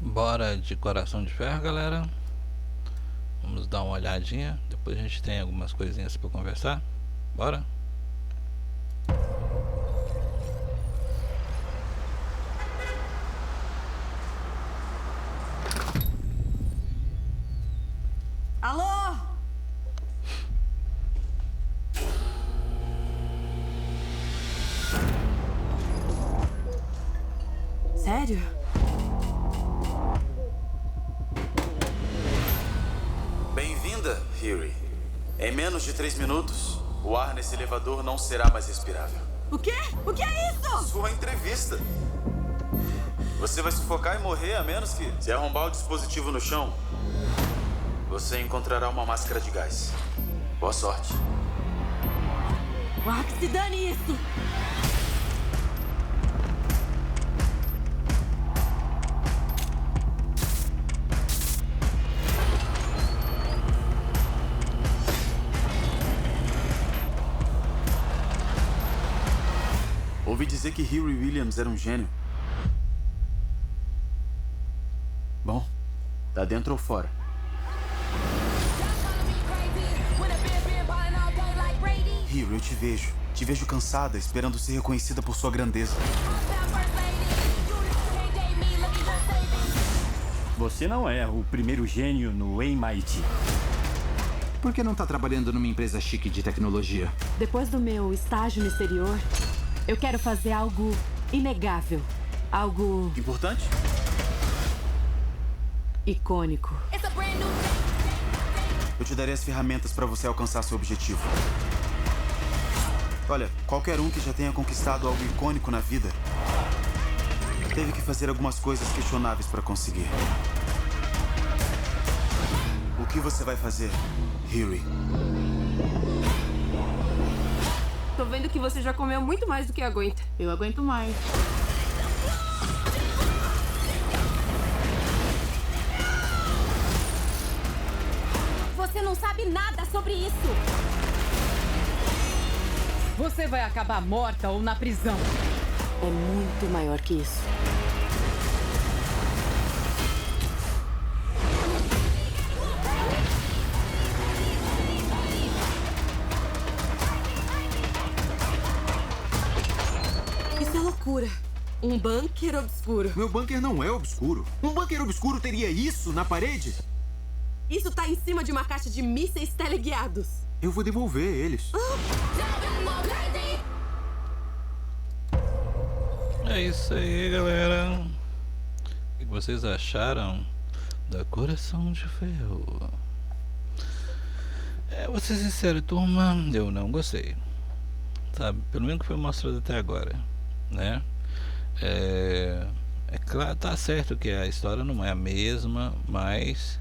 Bora de Coração de Ferro, galera. Vamos dar uma olhadinha. Depois a gente tem algumas coisinhas para conversar. Bora? Alô? Sério? Bem-vinda, Huey. Em menos de 3 minutos, o ar nesse elevador não será mais respirável. O quê? O que é isso? Sua entrevista. Você vai sufocar e morrer a menos que, se arrombar o dispositivo no chão, você encontrará uma máscara de gás. Boa sorte. Ah, que se dane isso! Ouvi dizer que Huey Williams era um gênio. Bom, tá dentro ou fora? Huey, eu te vejo. Te vejo cansada, esperando ser reconhecida por sua grandeza. Você não é o primeiro gênio no MIT. Por que não tá trabalhando numa empresa chique de tecnologia? Depois do meu estágio no exterior, eu quero fazer algo inegável. Algo Importante? icônico. Eu te darei as ferramentas para você alcançar seu objetivo. Olha, qualquer um que já tenha conquistado algo icônico na vida teve que fazer algumas coisas questionáveis para conseguir. O que você vai fazer, Huey? Tô vendo que você já comeu muito mais do que aguenta. Eu aguento mais. Você não sabe nada sobre isso! Você vai acabar morta ou na prisão. É muito maior que isso. Isso é loucura. Um bunker obscuro. Meu bunker não é obscuro. Um bunker obscuro teria isso na parede? Isso tá em cima de uma caixa de mísseis teleguiados. Eu vou devolver eles. É isso aí, galera. O que vocês acharam da Coração de Ferro? Vou ser sincero, turma, eu não gostei. Sabe, pelo menos que foi mostrado até agora, né? É claro, tá certo que a história não é a mesma, mas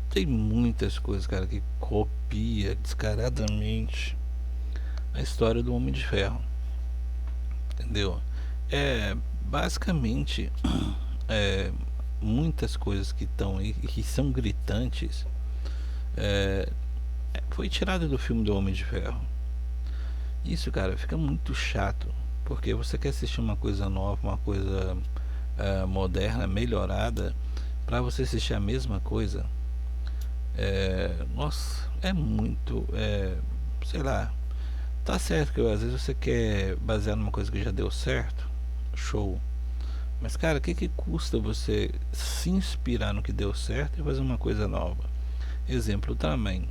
tem muitas coisas, cara, que copia descaradamente a história do Homem de Ferro, entendeu? Basicamente muitas coisas que estão aí que são gritantes foi tirado do filme do Homem de Ferro. Isso, cara, fica muito chato, porque você quer assistir uma coisa nova, uma coisa moderna, melhorada, pra você assistir a mesma coisa. Nossa, é muito, sei lá. Tá certo que às vezes você quer basear numa coisa que já deu certo, show. Mas, cara, o que custa você se inspirar no que deu certo e fazer uma coisa nova? Exemplo, Ultraman.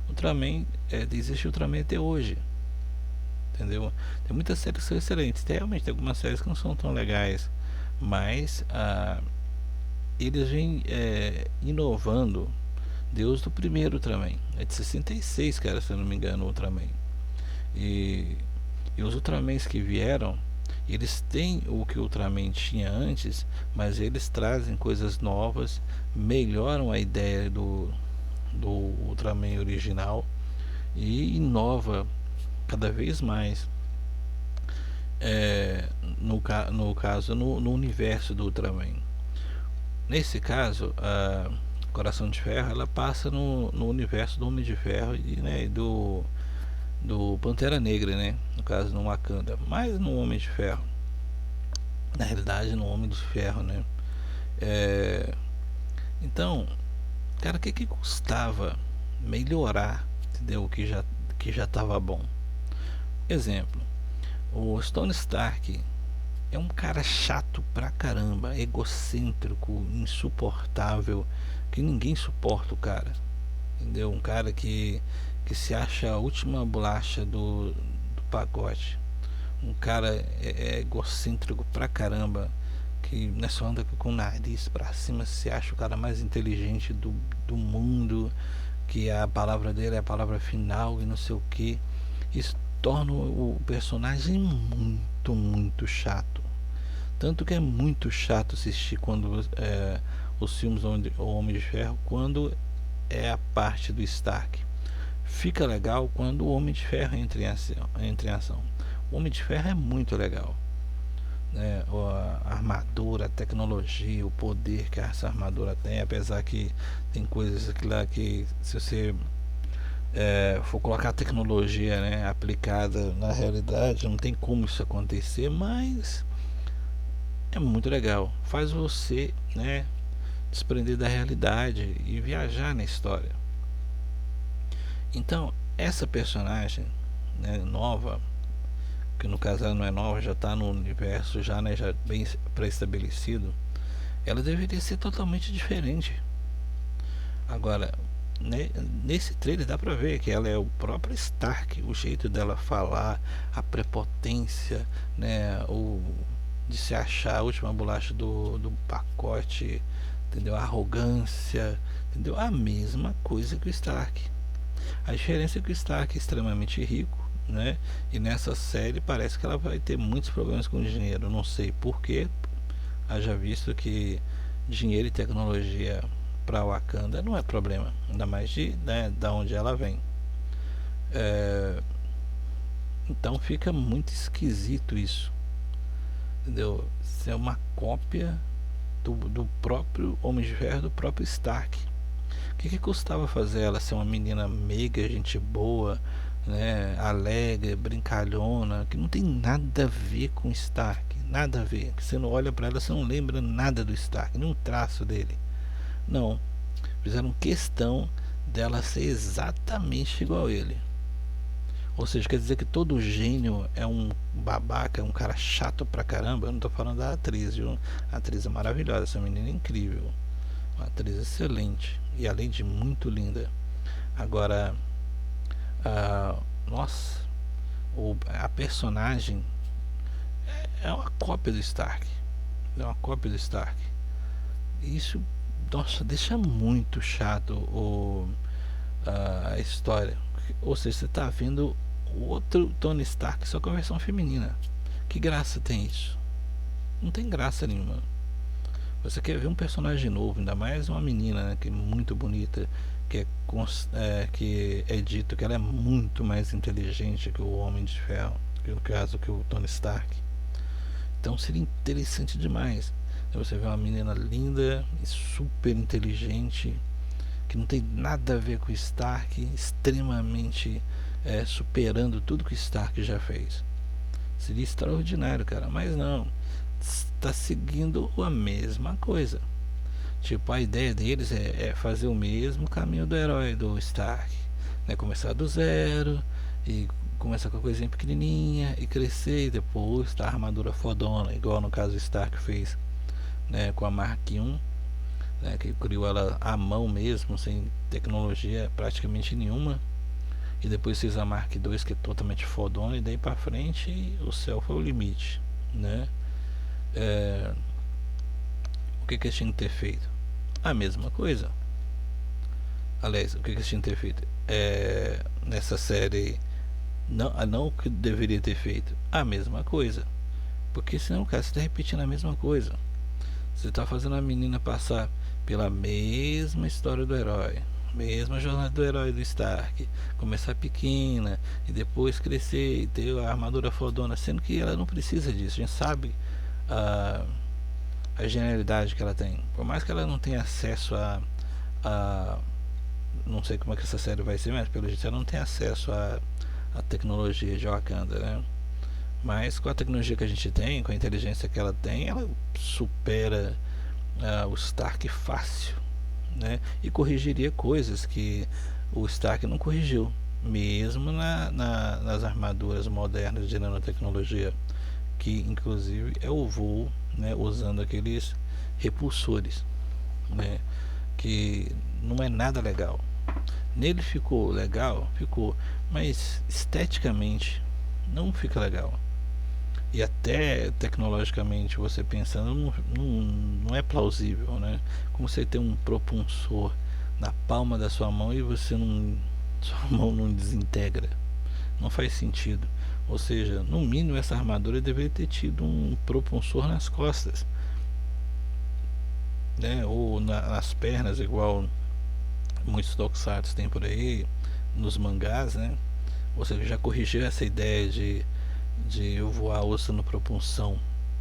Ultraman, existe Ultraman até hoje, entendeu? Tem muitas séries que são excelentes. Realmente tem algumas séries que não são tão legais, mas eles vêm inovando desde o primeiro Ultraman. É de 66, cara, se eu não me engano, o Ultraman. E os Ultramans que vieram, eles têm o que o Ultraman tinha antes, mas eles trazem coisas novas, melhoram a ideia do Ultraman original e inova cada vez mais. No caso, no universo do Ultraman. Nesse caso, a Coração de Ferro, ela passa no universo do Homem de Ferro e, né, do Pantera Negra, né? No caso, no Wakanda, mas no Homem de Ferro. Na realidade, no Homem de Ferro, né? Então, cara, o que custava melhorar, entendeu? Que já estava bom. Exemplo, o Tony Stark é um cara chato pra caramba, egocêntrico, insuportável, que ninguém suporta o cara, entendeu? Um cara que se acha a última bolacha do pacote. Um cara egocêntrico pra caramba, que nessa anda com o nariz pra cima, se acha o cara mais inteligente do mundo, que a palavra dele é a palavra final e não sei o que. Isso torna o personagem muito chato. Tanto que é muito chato assistir quando os filmes onde o Homem de Ferro, quando é a parte do Stark. Fica legal quando o Homem de Ferro entra em ação. O Homem de Ferro é muito legal, né? A armadura, a tecnologia, o poder que essa armadura tem, apesar que tem coisas aqui lá que, se você for colocar a tecnologia, né, aplicada na realidade, não tem como isso acontecer, mas é muito legal, faz você, né, desprender da realidade e viajar na história. Então essa personagem, né, nova, que no caso ela não é nova, já está no universo já, né, já bem pré-estabelecido, ela deveria ser totalmente diferente. Agora, né, nesse trailer dá pra ver que ela é o próprio Stark, o jeito dela falar, a prepotência, né, de se achar a última bolacha do pacote, entendeu? A arrogância, entendeu? A mesma coisa que o Stark. A diferença é que o Stark é extremamente rico, né? E nessa série parece que ela vai ter muitos problemas com dinheiro. Não sei porquê, haja visto que dinheiro e tecnologia para Wakanda não é problema, ainda mais da onde ela vem. Então fica muito esquisito isso, entendeu? Isso é uma cópia do próprio Homem de Ferro, do próprio Stark. O que custava fazer ela ser uma menina meiga, gente boa, né, alegre, brincalhona, que não tem nada a ver com Stark, nada a ver. Você não olha para ela, você não lembra nada do Stark, nenhum traço dele. Não, fizeram questão dela ser exatamente igual a ele. Ou seja, quer dizer que todo gênio é um babaca, é um cara chato pra caramba. Eu não tô falando da atriz, viu? A atriz é maravilhosa, essa menina é incrível, uma atriz excelente e além de muito linda. Agora, nossa, a personagem é uma cópia do Stark, é uma cópia do Stark. Isso, nossa, deixa muito chato a história. Ou seja, você está vendo o outro Tony Stark, só com a versão feminina. Que graça tem isso? Não tem graça nenhuma. Você quer ver um personagem novo, ainda mais uma menina, né, que é muito bonita, que é dito que ela é muito mais inteligente que o Homem de Ferro, que no caso que o Tony Stark. Então seria interessante demais você ver uma menina linda e super inteligente, que não tem nada a ver com o Stark, extremamente superando tudo que o Stark já fez. Seria extraordinário, cara, mas não, está seguindo a mesma coisa. Tipo, a ideia deles é fazer o mesmo caminho do herói do Stark, né? Começar do zero e começar com a coisinha pequenininha e crescer, e depois tá a armadura fodona, igual no caso o Stark fez, né, com a Mark I, né, que criou ela à mão mesmo, sem tecnologia praticamente nenhuma, e depois fez a Mark II, que é totalmente fodona, e daí pra frente o céu foi o limite, né? O que eles tinham que ter feito? A mesma coisa. Aliás, o que eles tinham que ter feito? Nessa série, não o que deveria ter feito, a mesma coisa, porque senão, cara, você está repetindo a mesma coisa. Você está fazendo a menina passar pela mesma história do herói, mesma jornada do herói do Stark, começar pequena e depois crescer e ter a armadura fodona, sendo que ela não precisa disso. A gente sabe a genialidade que ela tem, por mais que ela não tenha acesso a não sei como é que essa série vai ser, mas pelo jeito ela não tem acesso a tecnologia de Wakanda, né? Mas com a tecnologia que a gente tem, com a inteligência que ela tem, ela supera, o Stark fácil, né? E corrigiria coisas que o Stark não corrigiu, mesmo nas armaduras modernas de nanotecnologia, que inclusive é o voo, né, usando aqueles repulsores, né, que não é nada legal. Nele ficou legal, ficou, mas esteticamente não fica legal. E até tecnologicamente, você pensando, não é plausível, né? Como você tem um propulsor na palma da sua mão e sua mão não desintegra, não faz sentido. Ou seja, no mínimo essa armadura deveria ter tido um propulsor nas costas, né? Ou nas pernas, igual muitos tokusatsu tem por aí, nos mangás, né? Ou seja, já corrigiu essa ideia de eu voar usando propulsão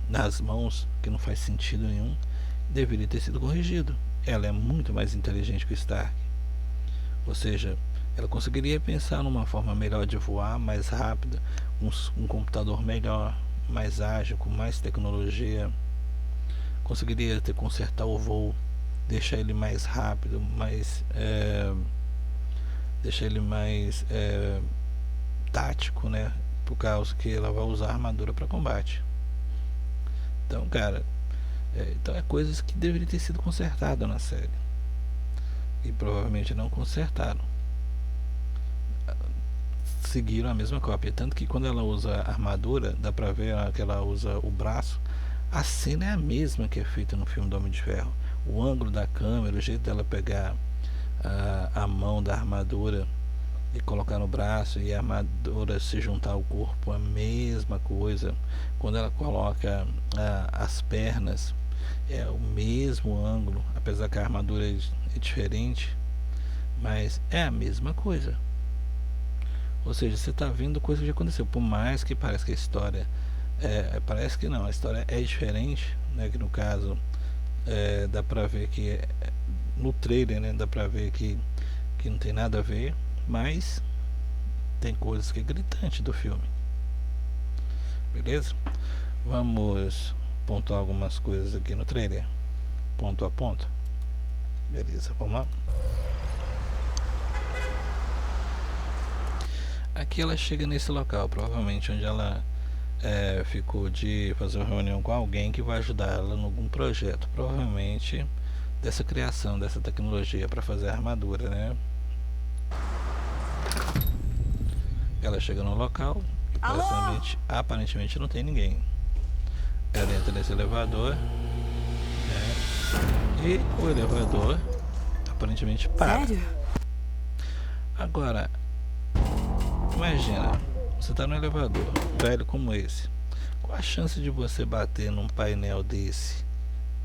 nas mãos, que não faz sentido nenhum. Deveria ter sido corrigido. Ela é muito mais inteligente que o Stark, ou seja, ela conseguiria pensar numa forma melhor de voar, mais rápida, um computador melhor, mais ágil, com mais tecnologia. Conseguiria consertar o voo, deixar ele mais rápido, deixar ele mais tático, né? Por causa que ela vai usar armadura para combate. Então, cara, então é coisas que deveriam ter sido consertadas na série e provavelmente não consertaram. Seguiram a mesma cópia, tanto que quando ela usa a armadura, dá pra ver que ela usa o braço. A cena é a mesma que é feita no filme do Homem de Ferro. O ângulo da câmera, o jeito dela pegar a mão da armadura e colocar no braço e a armadura se juntar ao corpo, a mesma coisa. Quando ela coloca as pernas, é o mesmo ângulo, apesar que a armadura é diferente, mas é a mesma coisa. Ou seja, você está vendo coisa que já aconteceu, por mais que pareça que a história parece que não, a história é diferente, né? Que no caso dá pra ver que no trailer, né, dá pra ver que não tem nada a ver, mas tem coisas que é gritante do filme. Beleza? Vamos pontuar algumas coisas aqui no trailer, ponto a ponto. Beleza, vamos lá. Aqui ela chega nesse local, provavelmente onde ela ficou de fazer uma reunião com alguém que vai ajudar ela em algum projeto, provavelmente dessa criação dessa tecnologia para fazer a armadura, né? Ela chega no local e aparentemente não tem ninguém. Ela entra nesse elevador, né? E o elevador aparentemente para. Sério? Agora, imagina, você está no elevador velho como esse. Qual a chance de você bater num painel desse,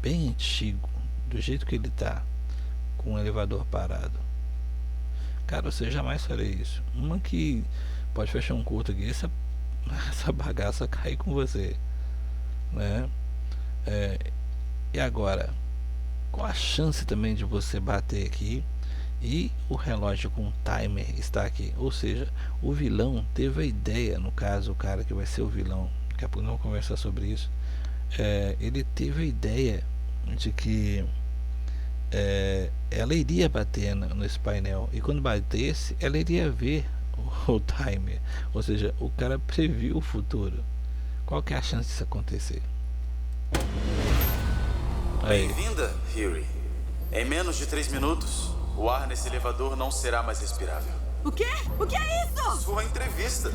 bem antigo, do jeito que ele tá, com um elevador parado? Cara, você jamais faria isso. Uma que pode fechar um curto aqui, essa bagaça cair com você, né? E agora, qual a chance também de você bater aqui e o relógio com timer está aqui? Ou seja, o vilão teve a ideia, no caso o cara que vai ser o vilão, daqui a pouco nós vamos conversar sobre isso, ele teve a ideia de que ela iria bater nesse painel, e quando batesse ela iria ver o timer, ou seja, o cara previu o futuro. Qual que é a chance disso acontecer? Bem-vinda, Fury. Em menos de 3 minutos, o ar nesse elevador não será mais respirável. O quê? O que é isso? Sua entrevista.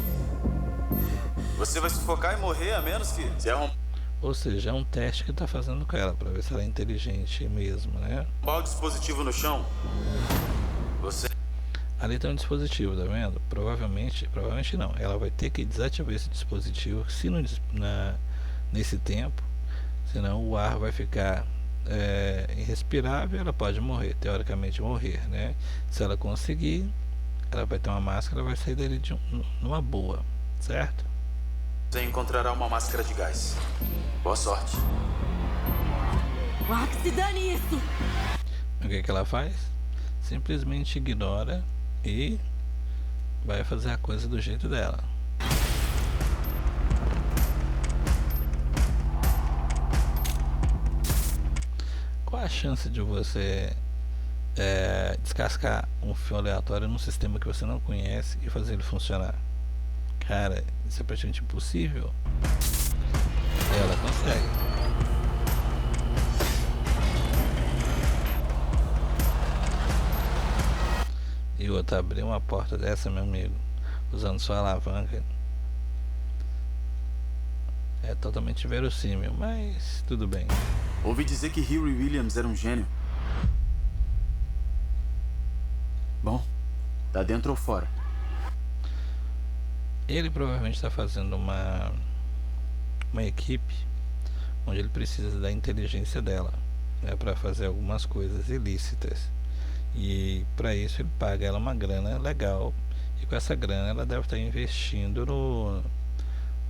Você vai sufocar e morrer a menos que se arrombar Ou seja, é um teste que tá fazendo com ela para ver se ela é inteligente mesmo, né? o dispositivo no chão. Você Ali tem um dispositivo, tá vendo? Provavelmente não. Ela vai ter que desativar esse dispositivo se não, nesse tempo, senão o ar vai ficar irrespirável, ela pode morrer, teoricamente morrer, né? Se ela conseguir, ela vai ter uma máscara, vai sair dali numa boa, certo? Você encontrará uma máscara de gás. Boa sorte. Ah, que se dane isso! O que ela faz? Simplesmente ignora e vai fazer a coisa do jeito dela. a chance de você descascar um fio aleatório num sistema que você não conhece e fazer ele funcionar? Cara, isso é praticamente impossível. Ela consegue. E outra, abrir uma porta dessa, meu amigo, usando só alavanca, é totalmente verossímil, mas tudo bem. Ouvi dizer que Huey Williams era um gênio. Bom, tá dentro ou fora? Ele provavelmente está fazendo uma equipe onde ele precisa da inteligência dela, né, para fazer algumas coisas ilícitas. E para isso ele paga ela uma grana legal. E com essa grana ela deve estar investindo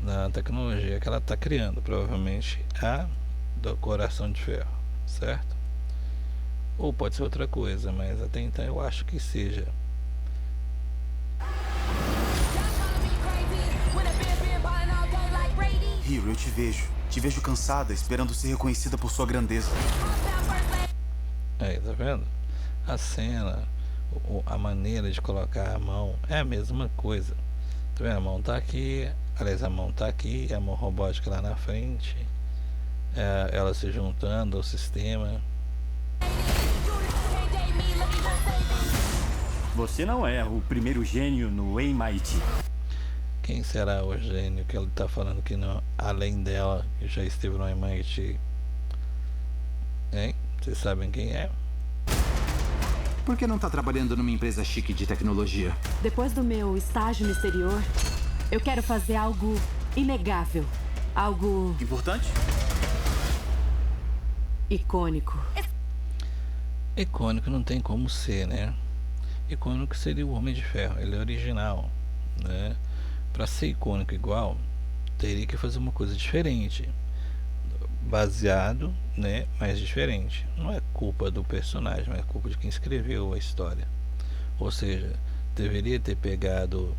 na tecnologia que ela está criando, provavelmente a do Coração de Ferro, certo? Ou pode ser outra coisa, mas até então eu acho que seja. Hero, eu te vejo. Te vejo cansada, esperando ser reconhecida por sua grandeza. Aí, tá vendo? A cena, a maneira de colocar a mão é a mesma coisa. Tá vendo? A mão tá aqui, aliás, a mão tá aqui, a mão robótica lá na frente, ela se juntando ao sistema. Você não é o primeiro gênio no MIT. Quem será o gênio que ele tá falando que não, além dela, que já esteve no MIT? Hein? Vocês sabem quem é? Por que não tá trabalhando numa empresa chique de tecnologia? Depois do meu estágio no exterior, eu quero fazer algo inegável. Algo Importante? icônico. Icônico não tem como ser, né? Icônico seria o Homem de Ferro, ele é original, né? Para ser icônico igual, teria que fazer uma coisa diferente, baseado, né, mas diferente. Não é culpa do personagem, mas é culpa de quem escreveu a história. Ou seja, deveria ter pegado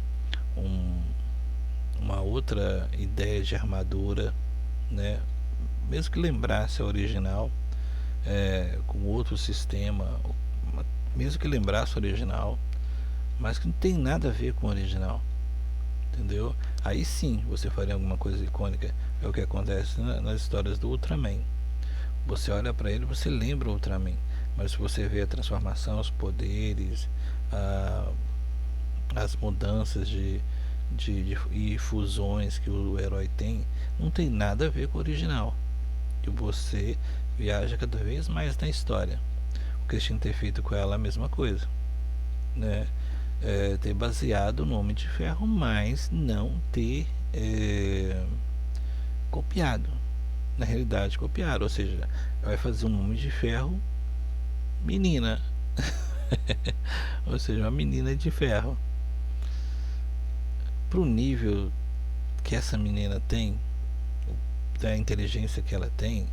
uma outra ideia de armadura, né, mesmo que lembrasse a original, com outro sistema, mesmo que lembrasse o original, mas que não tem nada a ver com o original, entendeu? Aí sim você faria alguma coisa icônica. É o que acontece nas histórias do Ultraman. Você olha para ele, você lembra o Ultraman, mas se você vê a transformação, os poderes, as mudanças e fusões que o herói tem, não tem nada a ver com o original. E você viaja cada vez mais na história. O que eles tinham que ter feito com ela é a mesma coisa, né? Ter baseado no Homem de Ferro, mas não ter copiado. Na realidade, copiar, ou seja, vai fazer um Homem de Ferro menina. Ou seja, uma menina de ferro. Pro nível que essa menina tem, da inteligência que ela tem,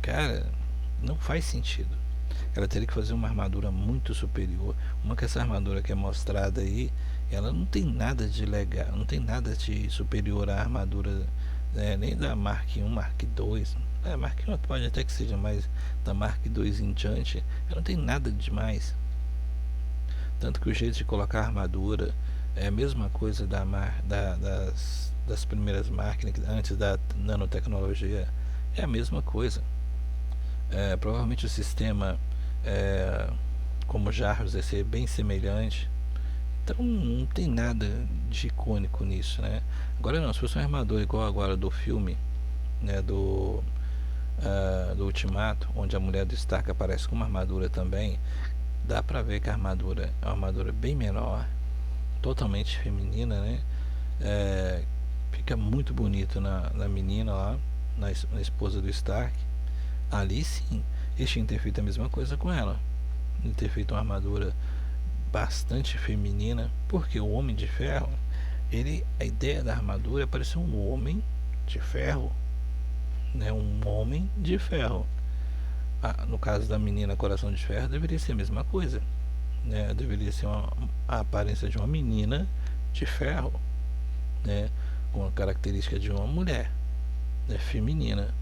cara, não faz sentido. Ela teria que fazer uma armadura muito superior. Uma que essa armadura que é mostrada aí, ela não tem nada de legal, não tem nada de superior à armadura, nem da Mark 1, Mark 2. Mark 1 pode até que seja, mas da Mark 2 em diante, ela não tem nada demais. Tanto que o jeito de colocar a armadura é a mesma coisa das primeiras máquinas, antes da nanotecnologia, é a mesma coisa. Provavelmente o sistema, como Jarros, vai ser bem semelhante. Então não tem nada de icônico nisso, né? Agora não, se fosse uma armadura igual agora do filme, né, do Ultimato, onde a mulher do Stark aparece com uma armadura também, dá pra ver que a armadura é uma armadura bem menor, totalmente feminina, né? Fica muito bonito na menina lá, na esposa do Stark. Ali sim, eles tinham que ter feito a mesma coisa com ela, de ter feito uma armadura bastante feminina, porque o Homem de Ferro, a ideia da armadura é parecer um homem de ferro, né? Um homem de ferro. No caso da menina Coração de Ferro, deveria ser a mesma coisa, né? Deveria ser a aparência de uma menina de ferro, né? Com a característica de uma mulher, né? Feminina.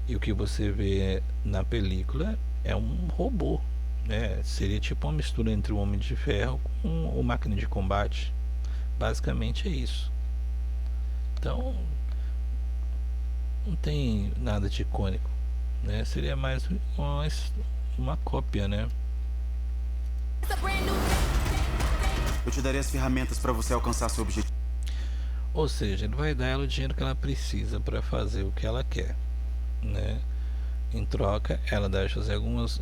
E o que você vê na película é um robô, né? Seria tipo uma mistura entre o Homem de Ferro com o Máquina de Combate. Basicamente é isso. Então, não tem nada de icônico, né? Seria mais uma cópia, né? Eu te darei as ferramentas para você alcançar seu objetivo. Ou seja, ele vai dar ela o dinheiro que ela precisa para fazer o que ela quer, né? Em troca, ela deve fazer alguns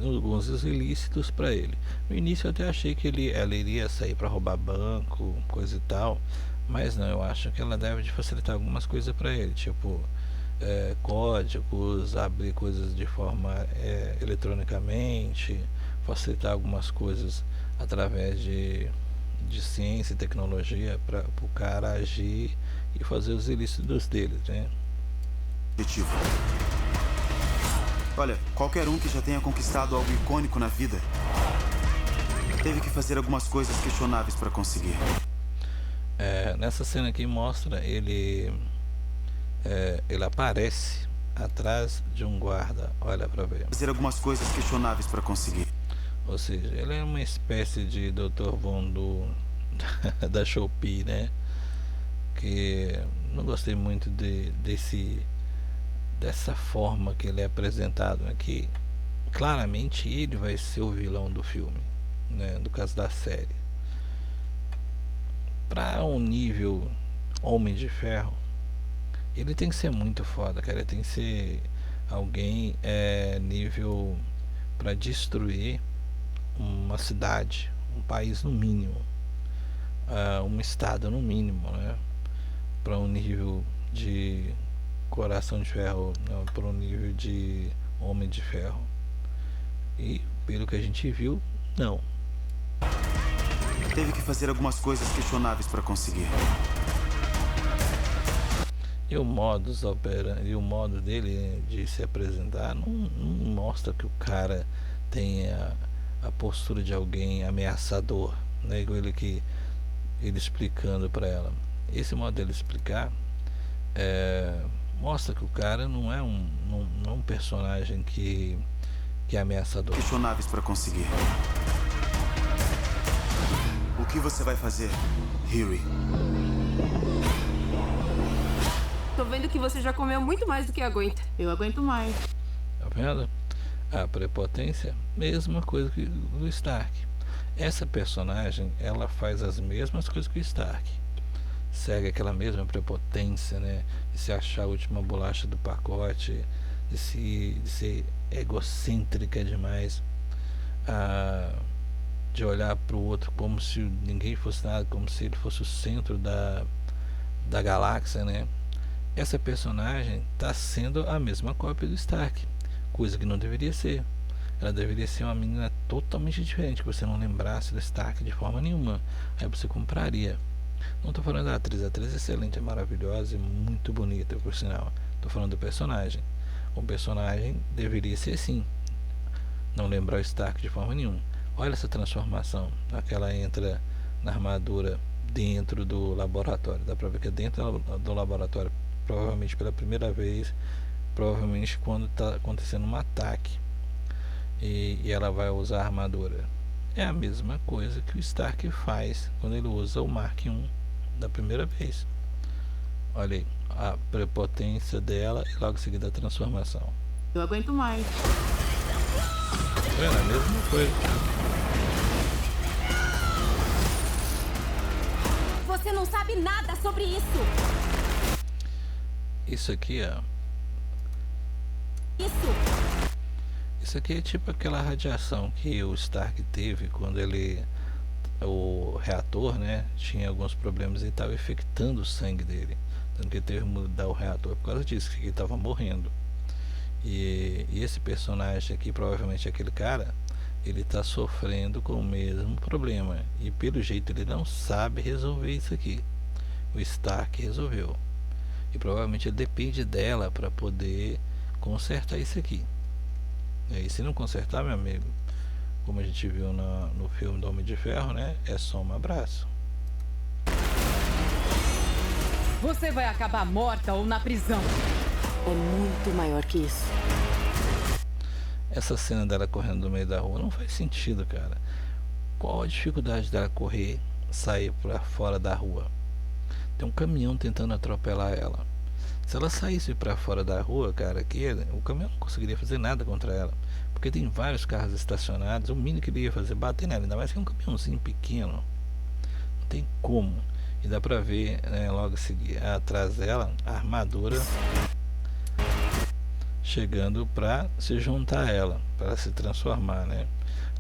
ilícitos para ele. No início eu até achei que ela iria sair para roubar banco, coisa e tal, mas não, eu acho que ela deve facilitar algumas coisas para ele, tipo códigos, abrir coisas de forma eletronicamente, facilitar algumas coisas através de ciência e tecnologia para o cara agir e fazer os ilícitos dele, né? Objetivo. Olha, qualquer um que já tenha conquistado algo icônico na vida teve que fazer algumas coisas questionáveis para conseguir. Nessa cena aqui mostra ele aparece atrás de um guarda, olha pra ver. Fazer algumas coisas questionáveis para conseguir. Ou seja, ele é uma espécie de Dr. Vondu da Shopee, né? Que não gostei muito dessa forma que ele é apresentado aqui. Claramente ele vai ser o vilão do filme, né? No caso da série. Para um nível Homem de Ferro, ele tem que ser muito foda, cara. Ele tem que ser alguém nível para destruir uma cidade, um país no mínimo, um estado no mínimo, né? Para um nível de Coração de Ferro, para um nível de Homem de Ferro. E pelo que a gente viu, não. Teve que fazer algumas coisas questionáveis para conseguir. E o modo dele de se apresentar não mostra que o cara tenha a postura de alguém ameaçador, né? Igual ele explicando para ela. Esse modo dele explicar mostra que o cara não é um personagem que é ameaçador. Questionáveis para conseguir. O que você vai fazer, Huey? Tô vendo que você já comeu muito mais do que aguenta. Eu aguento mais. Tá vendo? A prepotência, mesma coisa que o Stark. Essa personagem, ela faz as mesmas coisas que o Stark. Segue aquela mesma prepotência, né? De se achar a última bolacha do pacote, de ser egocêntrica demais, de olhar para o outro como se ninguém fosse nada, como se ele fosse o centro da galáxia, né? Essa personagem está sendo a mesma cópia do Stark, coisa que não deveria ser. Ela deveria ser uma menina totalmente diferente, que você não lembrasse do Stark de forma nenhuma. Aí você compraria. Não estou falando da atriz, a atriz é excelente, é maravilhosa e muito bonita, por sinal. Estou falando do personagem. O personagem deveria ser assim, não lembrar o Stark de forma nenhuma. Olha essa transformação, aquela entra na armadura dentro do laboratório. Dá pra ver que é dentro do laboratório, provavelmente pela primeira vez, provavelmente quando está acontecendo um ataque, e ela vai usar a armadura. É a mesma coisa que o Stark faz quando ele usa o Mark I da primeira vez. Olha aí, a prepotência dela e logo em seguida a transformação. Eu aguento mais. É a mesma coisa. Você não sabe nada sobre isso. Isso aqui, ó. Isso aqui é tipo aquela radiação que o Stark teve quando o reator, né, tinha alguns problemas e estava infectando o sangue dele. Tanto que ele teve que mudar o reator por causa disso, que ele estava morrendo. E esse personagem aqui, provavelmente aquele cara, ele está sofrendo com o mesmo problema. E pelo jeito ele não sabe resolver isso aqui. O Stark resolveu. E provavelmente ele depende dela para poder consertar isso aqui. E se não consertar, meu amigo, como a gente viu no filme do Homem de Ferro, né, é só um abraço. Você vai acabar morta ou na prisão. é muito maior que isso. Essa cena dela correndo no meio da rua não faz sentido, cara. Qual a dificuldade dela correr, sair pra fora da rua? Tem um caminhão tentando atropelar ela. Se ela saísse pra fora da rua, cara, o caminhão não conseguiria fazer nada contra ela. Porque tem vários carros estacionados. O mínimo que ele ia fazer é bater nela. Ainda mais que é um caminhãozinho pequeno. Não tem como. E dá pra ver, né, logo atrás dela, a armadura chegando pra se juntar a ela, para se transformar, né?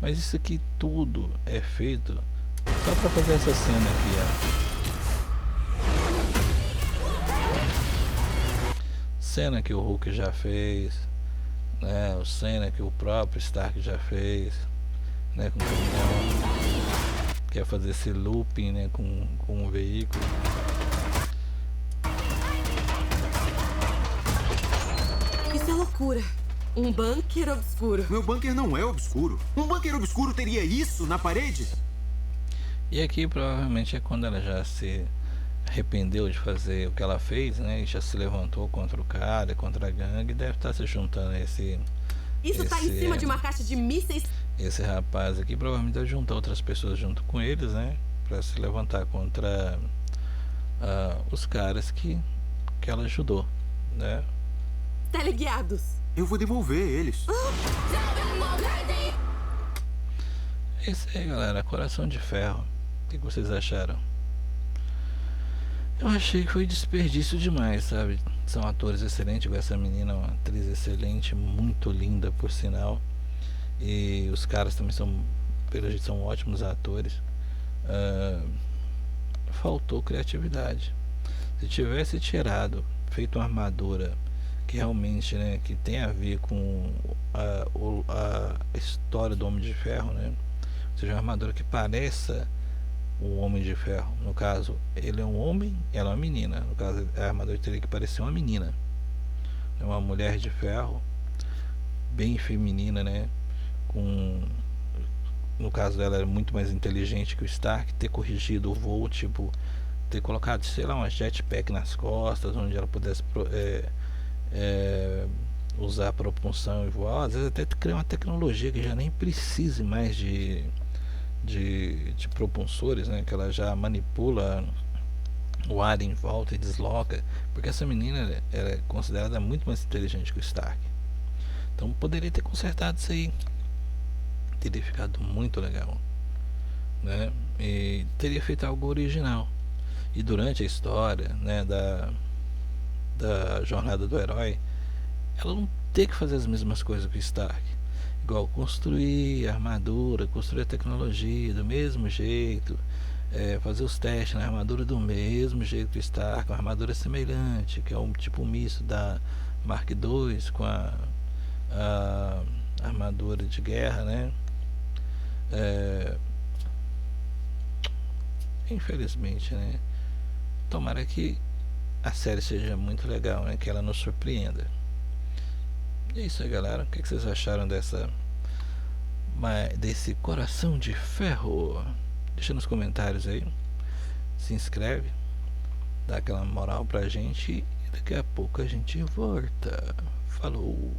Mas isso aqui tudo é feito só pra fazer essa cena aqui, ó. Cena que o Hulk já fez, né? O cena que o próprio Stark já fez, né? Com o caminhão. Quer fazer esse looping, né? Com o veículo. Isso é loucura. Um bunker obscuro. Meu bunker não é obscuro. Um bunker obscuro teria isso na parede? E aqui provavelmente é quando ela já se arrependeu de fazer o que ela fez, né? E já se levantou contra o cara, contra a gangue. Deve estar se juntando a Isso tá em cima de uma caixa de mísseis. Esse rapaz aqui provavelmente deve juntar outras pessoas junto com eles, né? Pra se levantar contra os caras que ela ajudou, né? Teleguiados. Eu vou devolver eles. Esse aí, galera, Coração de Ferro. O que vocês acharam? Eu achei que foi desperdício demais, sabe? São atores excelentes, igual essa menina, uma atriz excelente, muito linda, por sinal. E os caras também pelo jeito, são ótimos atores. Faltou criatividade. Se tivesse tirado, feito uma armadura que realmente, né, que tem a ver com a história do Homem de Ferro, né? Ou seja, uma armadura que pareça o Homem de Ferro. No caso, ele é um homem, ela é uma menina. No caso, a armadura teria que parecer uma menina. É uma mulher de ferro, bem feminina, né? No caso dela, era muito mais inteligente que o Stark. Ter corrigido o voo, tipo, ter colocado, sei lá, uma jetpack nas costas, onde ela pudesse usar propulsão e voar. Às vezes até criar uma tecnologia que já nem precise mais de propulsores, né? Que ela já manipula o ar em volta e desloca, porque essa menina é considerada muito mais inteligente que o Stark. Então poderia ter consertado isso aí, teria ficado muito legal, né? E teria feito algo original. E durante a história, né, da jornada do herói, ela não ter que fazer as mesmas coisas que o Stark, igual construir a armadura, construir a tecnologia do mesmo jeito, fazer os testes na armadura do mesmo jeito que o Stark, uma armadura semelhante, que é um tipo um misto da Mark II com a armadura de guerra, né? Infelizmente, né? Tomara que a série seja muito legal, né? Que ela nos surpreenda. E é isso aí, galera. O que vocês acharam desse Coração de Ferro? Deixa nos comentários aí. Se inscreve, dá aquela moral pra gente e daqui a pouco a gente volta. Falou!